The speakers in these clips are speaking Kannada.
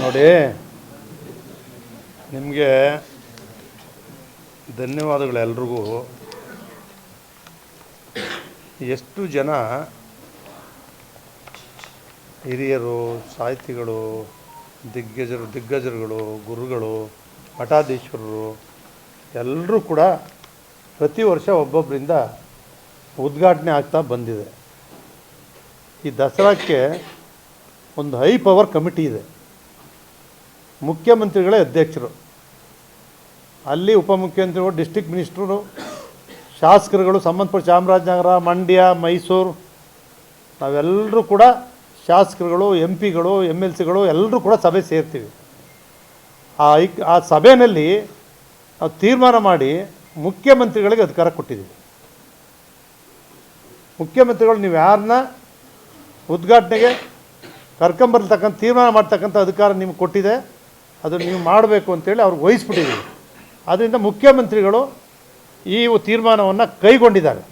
ನೋಡಿ, ನಿಮಗೆ ಧನ್ಯವಾದಗಳು ಎಲ್ರಿಗೂ. ಎಷ್ಟು ಜನ ಹಿರಿಯರು, ಸಾಹಿತಿಗಳು, ದಿಗ್ಗಜರುಗಳು, ಗುರುಗಳು, ಮಠಾಧೀಶ್ವರರು ಎಲ್ಲರೂ ಕೂಡ ಪ್ರತಿ ವರ್ಷ ಒಬ್ಬೊಬ್ಬರಿಂದ ಉದ್ಘಾಟನೆ ಆಗ್ತಾ ಬಂದಿದೆ. ಈ ದಸರಾಕ್ಕೆ ಒಂದು ಹೈ ಪವರ್ ಕಮಿಟಿ ಇದೆ. ಮುಖ್ಯಮಂತ್ರಿಗಳೇ ಅಧ್ಯಕ್ಷರು, ಅಲ್ಲಿ ಉಪಮುಖ್ಯಮಂತ್ರಿಗಳು, ಡಿಸ್ಟ್ರಿಕ್ಟ್ ಮಿನಿಸ್ಟ್ರು, ಶಾಸಕರುಗಳು, ಸಂಬಂಧಪಟ್ಟ ಚಾಮರಾಜನಗರ, ಮಂಡ್ಯ, ಮೈಸೂರು, ನಾವೆಲ್ಲರೂ ಕೂಡ ಶಾಸಕರುಗಳು, ಎಂ ಪಿಗಳು, ಎಮ್ ಎಲ್ ಸಿಗಳು ಎಲ್ಲರೂ ಕೂಡ ಸಭೆ ಸೇರ್ತೀವಿ. ಆ ಸಭೆಯಲ್ಲಿ ನಾವು ತೀರ್ಮಾನ ಮಾಡಿ ಮುಖ್ಯಮಂತ್ರಿಗಳಿಗೆ ಅಧಿಕಾರ ಕೊಟ್ಟಿದ್ದೀವಿ. ಮುಖ್ಯಮಂತ್ರಿಗಳು ನೀವು ಯಾರನ್ನ ಉದ್ಘಾಟನೆಗೆ ಕರ್ಕೊಂಬರ್ತಕ್ಕಂಥ ತೀರ್ಮಾನ ಮಾಡ್ತಕ್ಕಂಥ ಅಧಿಕಾರ ನಿಮ್ಗೆ ಕೊಟ್ಟಿದೆ, ಅದನ್ನು ನೀವು ಮಾಡಬೇಕು ಅಂತೇಳಿ ಅವ್ರಿಗೆ ವಹಿಸ್ಬಿಟ್ಟಿದ್ದೀವಿ. ಅದರಿಂದ ಮುಖ್ಯಮಂತ್ರಿಗಳು ಈ ತೀರ್ಮಾನವನ್ನು ಕೈಗೊಂಡಿದ್ದಾರೆ.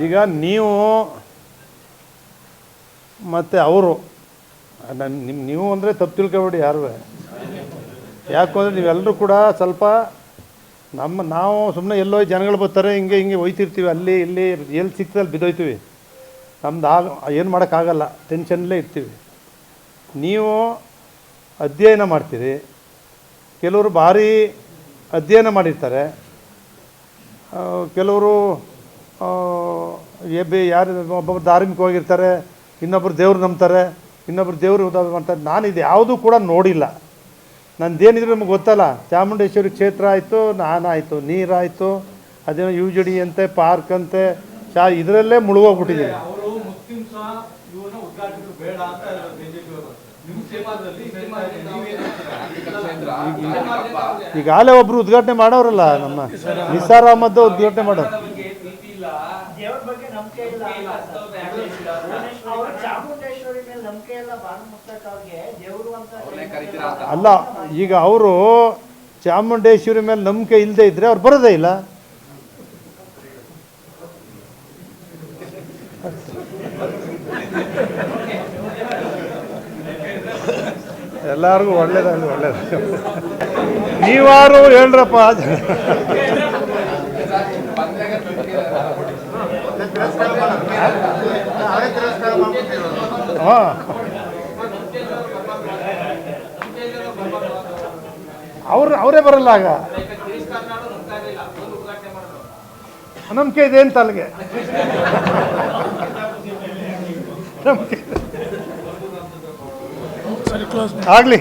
ಈಗ ನೀವು ಮತ್ತು ಅವರು ನೀವು ಅಂದರೆ ತಪ್ಪು ತಿಳ್ಕೊಬೇಡಿ ಯಾರು. ಯಾಕಂದರೆ ನೀವೆಲ್ಲರೂ ಕೂಡ ಸ್ವಲ್ಪ ನಾವು ಸುಮ್ಮನೆ ಎಲ್ಲೋ ಜನಗಳು ಬರ್ತಾರೆ ಹಿಂಗೆ ಒಯ್ತಿರ್ತೀವಿ, ಅಲ್ಲಿ ಇಲ್ಲಿ ಎಲ್ಲಿ ಸಿಕ್ತಲ್ಲಿ ಬಿದ್ದೋಯ್ತೀವಿ. ನಮ್ದು ಏನು ಮಾಡೋಕ್ಕಾಗಲ್ಲ, ಟೆನ್ಷನ್ನಲ್ಲೇ ಇರ್ತೀವಿ. ನೀವು ಅಧ್ಯಯನ ಮಾಡ್ತೀರಿ, ಕೆಲವರು ಭಾರಿ ಅಧ್ಯಯನ ಮಾಡಿರ್ತಾರೆ, ಕೆಲವರು ಯಾರು ಒಬ್ಬೊಬ್ಬರು ಧಾರ್ಮಿಕವಾಗಿರ್ತಾರೆ, ಇನ್ನೊಬ್ಬರು ದೇವ್ರು ನಂಬ್ತಾರೆ, ಇನ್ನೊಬ್ಬರು ದೇವ್ರು ಉದಾಹರಣೆ ಮಾಡ್ತಾರೆ. ನಾನು ಇದು ಯಾವುದೂ ಕೂಡ ನೋಡಿಲ್ಲ. ನಂದೇನಿದ್ರು ನಮಗೆ ಗೊತ್ತಲ್ಲ. ಚಾಮುಂಡೇಶ್ವರಿ ಕ್ಷೇತ್ರ ಆಯಿತು, ನಾನಾಯಿತು, ನೀರಾಯಿತು, ಅದೇನೋ ಯು ಜಿ ಡಿ ಅಂತೆ, ಪಾರ್ಕ್ ಅಂತೆ, ಇದರಲ್ಲೇ ಮುಳುಗೋಗ್ಬಿಟ್ಟಿದ್ದೀನಿ. ಈಗಾಗಲೇ ಒಬ್ಬರು ಉದ್ಘಾಟನೆ ಮಾಡೋರಲ್ಲ, ನಮ್ಮ ನಿಸಾರ್ ಅಹಮದ್ ಉದ್ಘಾಟನೆ ಮಾಡೋರು. ಅಲ್ಲ, ಈಗ ಅವರು ಚಾಮುಂಡೇಶ್ವರಿ ಮೇಲೆ ನಂಬಿಕೆ ಇಲ್ಲದೆ ಇದ್ರೆ ಅವ್ರು ಬರೋದೇ ಇಲ್ಲ. ಎಲ್ಲರಿಗೂ ಒಳ್ಳೇದಾಗಲಿ, ಒಳ್ಳೇದಾಗಲಿ. ನೀವಾರು ಹೇಳ್ರಪ್ಪ. ಹಾಂ, ಅವರೇ ಬರಲ್ಲ. ಆಗ ನಂಬಿಕೆ ಇದೆ ಅಂತ ಅಲ್ಲಿಗೆ ಆಗಲಿ.